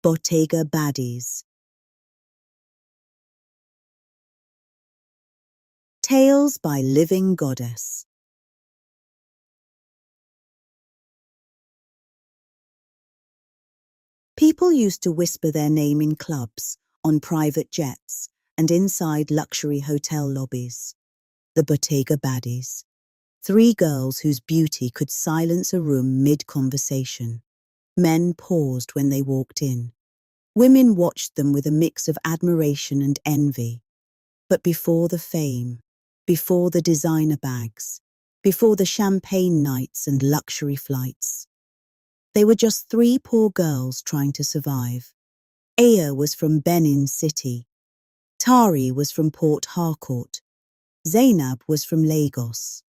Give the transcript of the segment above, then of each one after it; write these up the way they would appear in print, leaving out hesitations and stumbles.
Bottega Baddies. Tales by Living Goddess. People used to whisper their name in clubs, on private jets, and inside luxury hotel lobbies. The Bottega Baddies. 3 girls whose beauty could silence a room mid-conversation. Men paused when they walked in. Women watched them with a mix of admiration and envy. But before the fame, before the designer bags, before the champagne nights and luxury flights, they were just 3 poor girls trying to survive. Aya was from Benin City. Tari was from Port Harcourt. Zainab was from Lagos.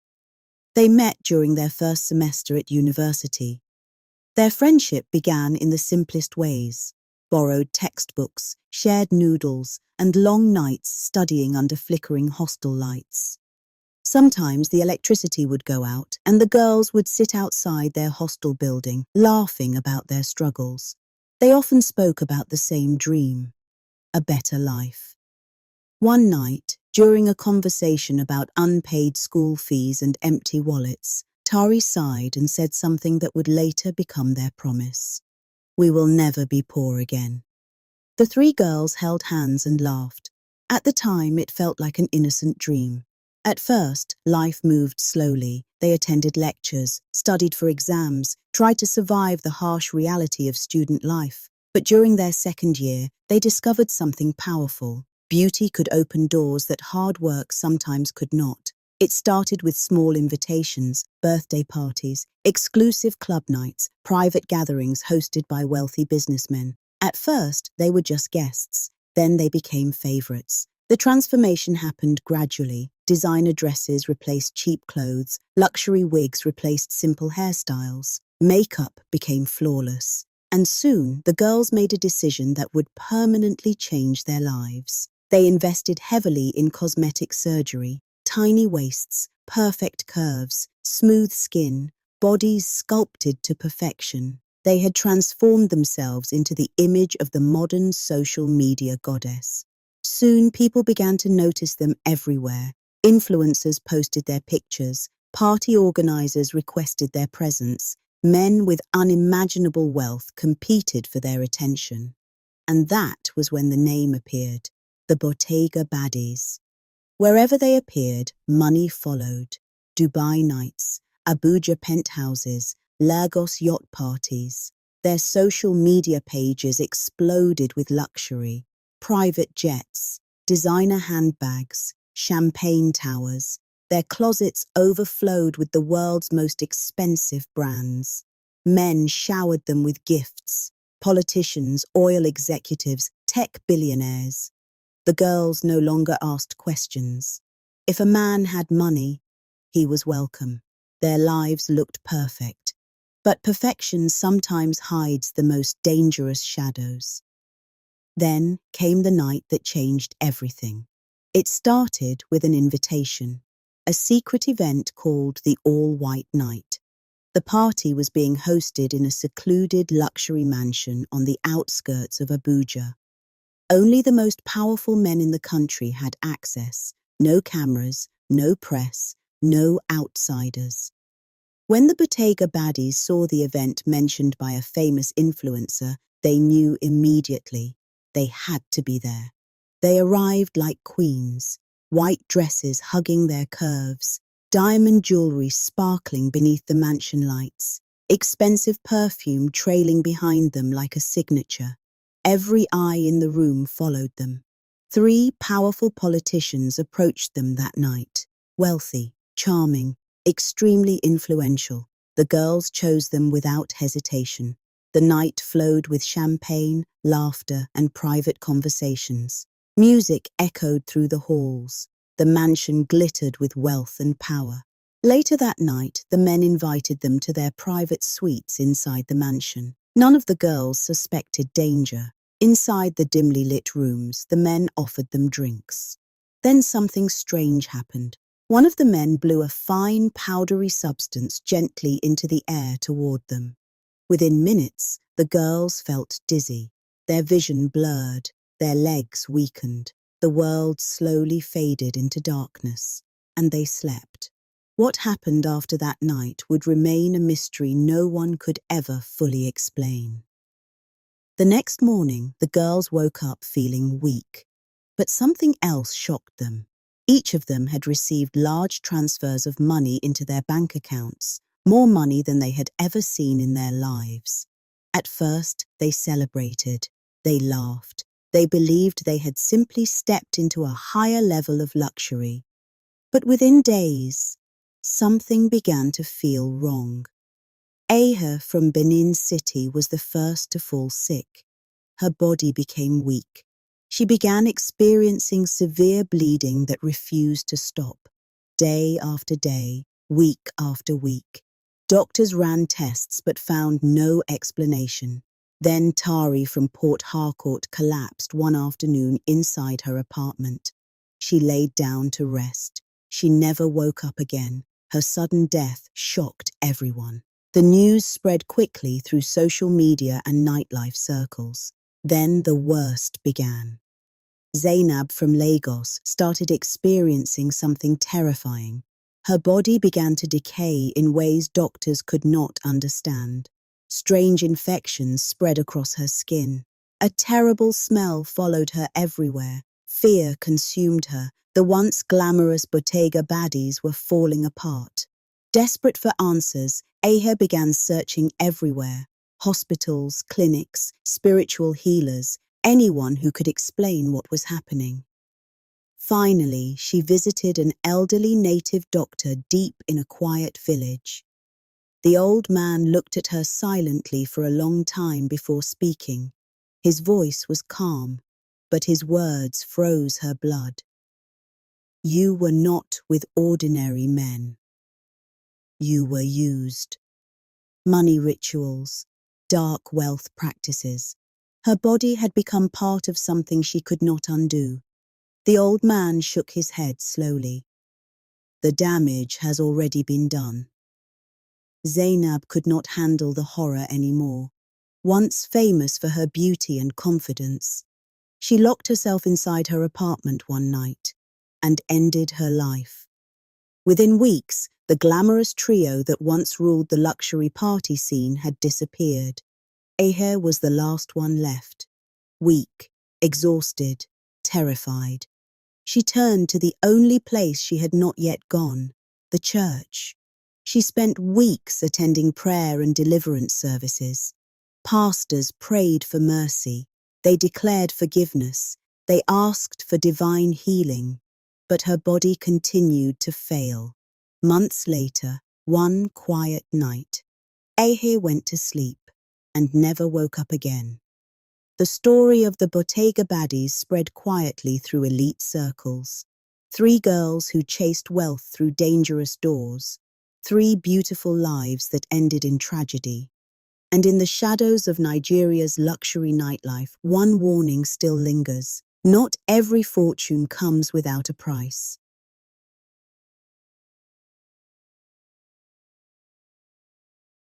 They met during their first semester at university. Their friendship began in the simplest ways: borrowed textbooks, shared noodles, and long nights studying under flickering hostel lights. Sometimes the electricity would go out, and the girls would sit outside their hostel building, laughing about their struggles. They often spoke about the same dream: a better life. One night, during a conversation about unpaid school fees and empty wallets, Tari sighed and said something that would later become their promise: "We will never be poor again." The 3 girls held hands and laughed. At the time, it felt like an innocent dream. At first, life moved slowly. They attended lectures, studied for exams, tried to survive the harsh reality of student life. But during their second year, they discovered something powerful. Beauty could open doors that hard work sometimes could not. It started with small invitations, birthday parties, exclusive club nights, private gatherings hosted by wealthy businessmen. At first, they were just guests. Then they became favorites. The transformation happened gradually. Designer dresses replaced cheap clothes, luxury wigs replaced simple hairstyles, makeup became flawless. And soon, the girls made a decision that would permanently change their lives. They invested heavily in cosmetic surgery: tiny waists, perfect curves, smooth skin, bodies sculpted to perfection. They had transformed themselves into the image of the modern social media goddess. Soon, people began to notice them everywhere. Influencers posted their pictures, party organizers requested their presence, men with unimaginable wealth competed for their attention. And that was when the name appeared: the Bottega Baddies. Wherever they appeared, money followed. Dubai nights, Abuja penthouses, Lagos yacht parties. Their social media pages exploded with luxury: private jets, designer handbags, champagne towers. Their closets overflowed with the world's most expensive brands. Men showered them with gifts: politicians, oil executives, tech billionaires. The girls no longer asked questions. If a man had money, he was welcome. Their lives looked perfect. But perfection sometimes hides the most dangerous shadows. Then came the night that changed everything. It started with an invitation, a secret event called the All-White Night. The party was being hosted in a secluded luxury mansion on the outskirts of Abuja. Only the most powerful men in the country had access. No cameras, no press, no outsiders. When the Bottega Baddies saw the event mentioned by a famous influencer, they knew immediately they had to be there. They arrived like queens, white dresses hugging their curves, diamond jewelry sparkling beneath the mansion lights, expensive perfume trailing behind them like a signature. Every eye in the room followed them. 3 powerful politicians approached them that night: wealthy, charming, extremely influential. The girls chose them without hesitation. The night flowed with champagne, laughter, and private conversations. Music echoed through the halls. The mansion glittered with wealth and power. Later that night, the men invited them to their private suites inside the mansion. None of the girls suspected danger. Inside the dimly lit rooms, the men offered them drinks. Then something strange happened. One of the men blew a fine, powdery substance gently into the air toward them. Within minutes, the girls felt dizzy. Their vision blurred, their legs weakened. The world slowly faded into darkness, and they slept. What happened after that night would remain a mystery no one could ever fully explain. The next morning, the girls woke up feeling weak, but something else shocked them. Each of them had received large transfers of money into their bank accounts, more money than they had ever seen in their lives. At first, they celebrated, they laughed, they believed they had simply stepped into a higher level of luxury. But within days, something began to feel wrong. Aha from Benin City was the first to fall sick. Her body became weak. She began experiencing severe bleeding that refused to stop. Day after day, week after week. Doctors ran tests but found no explanation. Then Tari from Port Harcourt collapsed one afternoon inside her apartment. She laid down to rest. She never woke up again. Her sudden death shocked everyone. The news spread quickly through social media and nightlife circles. Then the worst began. Zainab from Lagos started experiencing something terrifying. Her body began to decay in ways doctors could not understand. Strange infections spread across her skin. A terrible smell followed her everywhere. Fear consumed her. The once glamorous Bottega Baddies were falling apart. Desperate for answers, Aha began searching everywhere. Hospitals, clinics, spiritual healers, anyone who could explain what was happening. Finally, she visited an elderly native doctor deep in a quiet village. The old man looked at her silently for a long time before speaking. His voice was calm, but his words froze her blood. You were not with ordinary men. You were used. Money rituals, dark wealth practices. Her body had become part of something she could not undo. The old man shook his head slowly. The damage has already been done. Zainab could not handle the horror anymore. Once famous for her beauty and confidence, she locked herself inside her apartment one night and ended her life. Within weeks, the glamorous trio that once ruled the luxury party scene had disappeared. Aha was the last one left, weak, exhausted, terrified. She turned to the only place she had not yet gone, the church. She spent weeks attending prayer and deliverance services. Pastors prayed for mercy. They declared forgiveness. They asked for divine healing. But her body continued to fail. Months later, one quiet night, Aha went to sleep and never woke up again. The story of the Bottega Baddies spread quietly through elite circles. 3 girls who chased wealth through dangerous doors. 3 beautiful lives that ended in tragedy. And in the shadows of Nigeria's luxury nightlife, one warning still lingers. Not every fortune comes without a price.